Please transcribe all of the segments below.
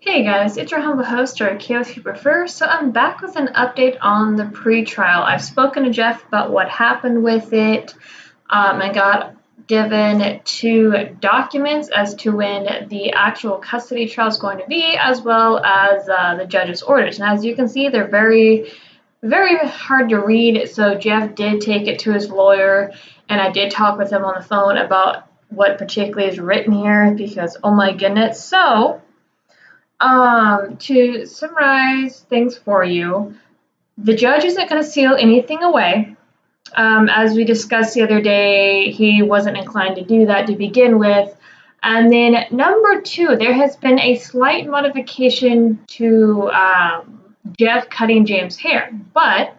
Hey guys, it's your humble host, or Kale if you prefer. So I'm back with an update on the pre-trial. I've spoken to Jeff about what happened with it. I got given two documents as to when the actual custody trial is going to be, as well as the judge's orders. And as you can see, they're very, very hard to read. So Jeff did take it to his lawyer, and I did talk with him on the phone about what particularly is written here because, oh my goodness. So to summarize things for you, the judge isn't going to seal anything away. As we discussed the other day, he wasn't inclined to do that to begin with. And then number two, there has been a slight modification to Jeff cutting James' hair, but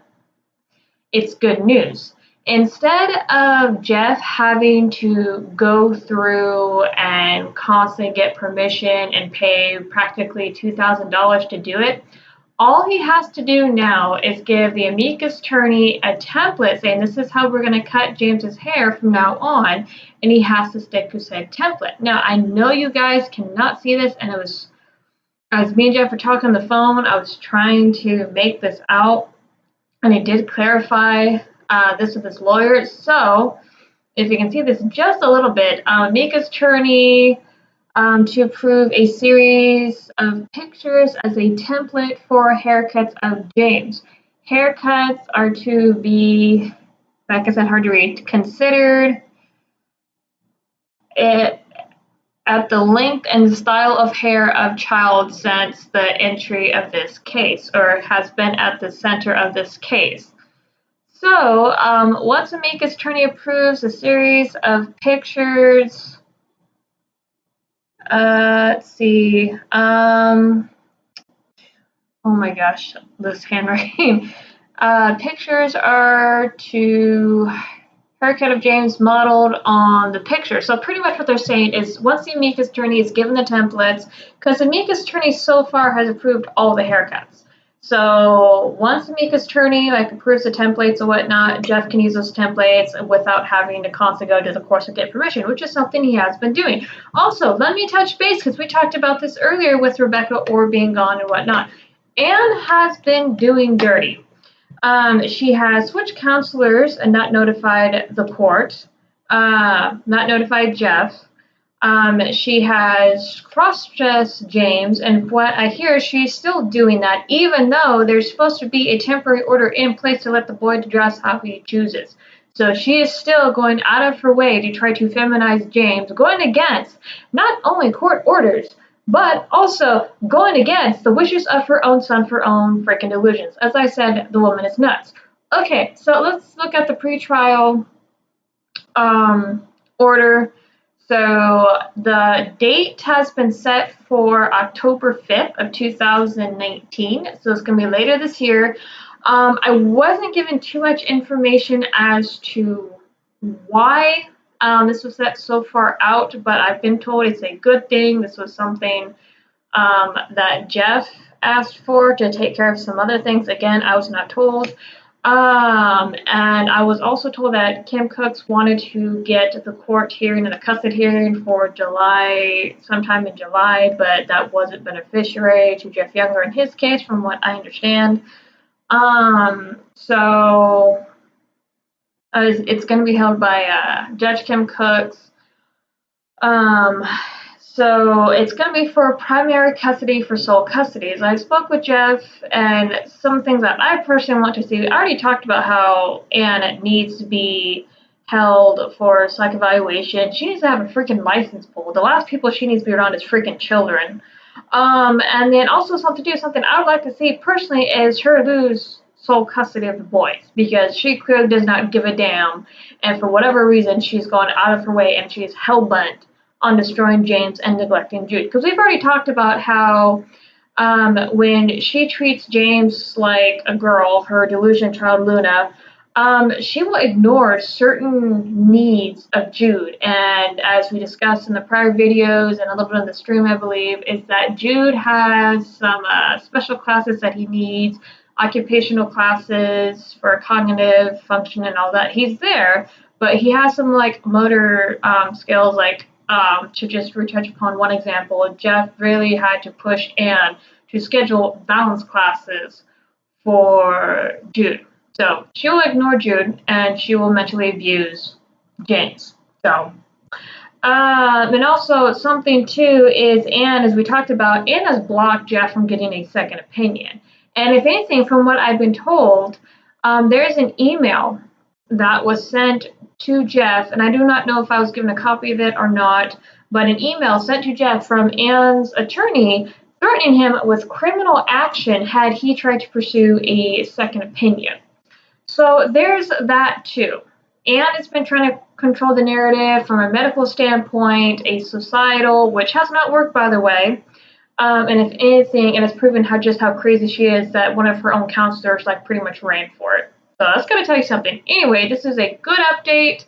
it's good news. Instead of Jeff having to go through and constantly get permission and pay practically $2,000 to do it, all he has to do now is give the amicus attorney a template saying this is how we're going to cut James's hair from now on, and he has to stick to said template. Now, I know you guys cannot see this, and as me and Jeff were talking on the phone, I was trying to make this out, and he did clarify this with his lawyer. So if you can see this just a little bit, amicus attorney to approve a series of pictures as a template for haircuts of James. Haircuts are to be, like I said, hard to read, considered at the length and style of hair of child since the entry of this case, or has been at the center of this case. So once amicus attorney approves a series of pictures, let's see. Oh my gosh, this handwriting. Pictures are to haircut of James modeled on the picture. So pretty much what they're saying is once the amicus attorney is given the templates, because the amicus attorney so far has approved all the haircuts. So once the amicus attorney approves the templates and whatnot, Jeff can use those templates without having to constantly go to the courts and get permission, which is something he has been doing. Also, let me touch base because we talked about this earlier with Rebecca Orr being gone and whatnot. Anne has been doing dirty. She has switched counselors and not notified the court, not notified Jeff. She has cross-dressed James, and what I hear, she's still doing that, even though there's supposed to be a temporary order in place to let the boy dress how he chooses. So she is still going out of her way to try to feminize James, going against not only court orders, but also going against the wishes of her own son for her own freaking delusions. As I said, the woman is nuts. Okay, so let's look at the pretrial order. So the date has been set for October 5th of 2019. So it's going to be later this year. I wasn't given too much information as to why this was set so far out, but I've been told it's a good thing. This was something that Jeff asked for to take care of some other things. Again, I was not told. And I was also told that Kim Cooks wanted to get the court hearing and the custody hearing for July, sometime in July, but that wasn't beneficiary to Jeff Younger in his case, from what I understand. So it's going to be held by Judge Kim Cooks. So it's going to be for primary custody for sole custody. So I spoke with Jeff, and some things that I personally want to see. I already talked about how Anne needs to be held for psych evaluation. She needs to have a freaking license pulled. The last people she needs to be around is freaking children. And then also something I would like to see personally is her lose sole custody of the boys, because she clearly does not give a damn, and for whatever reason she's gone out of her way and she's hell-bent on destroying James and neglecting Jude. Because we've already talked about how when she treats James like a girl, her delusion child Luna, she will ignore certain needs of Jude. And as we discussed in the prior videos and a little bit on the stream, I believe, is that Jude has some special classes that he needs, occupational classes for cognitive function and all that. He's there, but he has some motor skills, like To just retouch upon one example, Jeff really had to push Anne to schedule balance classes for Jude. So she will ignore Jude and she will mentally abuse James. So, and also something too is Anne, as we talked about, Anne has blocked Jeff from getting a second opinion. And if anything, from what I've been told, there's an email that was sent to Jeff, and I do not know if I was given a copy of it or not, but an email sent to Jeff from Anne's attorney threatening him with criminal action had he tried to pursue a second opinion. So there's that too. Anne has been trying to control the narrative from a medical standpoint, a societal, which has not worked, by the way. And if anything, it has proven how crazy she is that one of her own counselors like pretty much ran for it. So that's gonna tell you something. Anyway, this is a good update.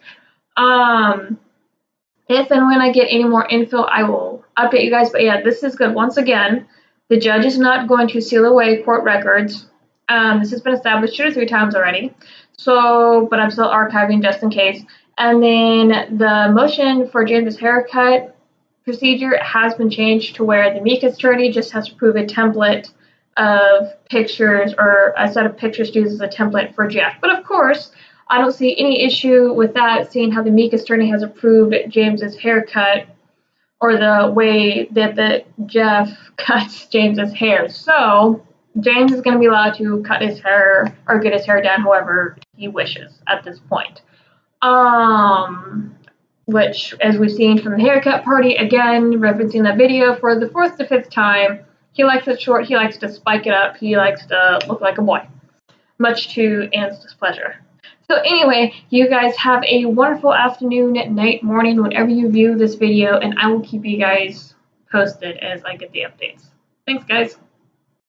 If and when I get any more info, I will update you guys. But yeah, this is good. Once again, the judge is not going to seal away court records. This has been established 2 or 3 times already. So, but I'm still archiving just in case. And then the motion for James's haircut procedure has been changed to where the amicus attorney just has to prove a template of pictures or a set of pictures to use as a template for Jeff. But of course, I don't see any issue with that, seeing how the amicus attorney has approved James's haircut or the way that the Jeff cuts James's hair. So James is going to be allowed to cut his hair or get his hair done however he wishes at this point. Which, as we've seen from the haircut party, again, referencing that video for the 4th to 5th time, he likes it short, he likes to spike it up, he likes to look like a boy, much to Anne's displeasure. So anyway, you guys have a wonderful afternoon, night, morning, whenever you view this video, and I will keep you guys posted as I get the updates. Thanks, guys.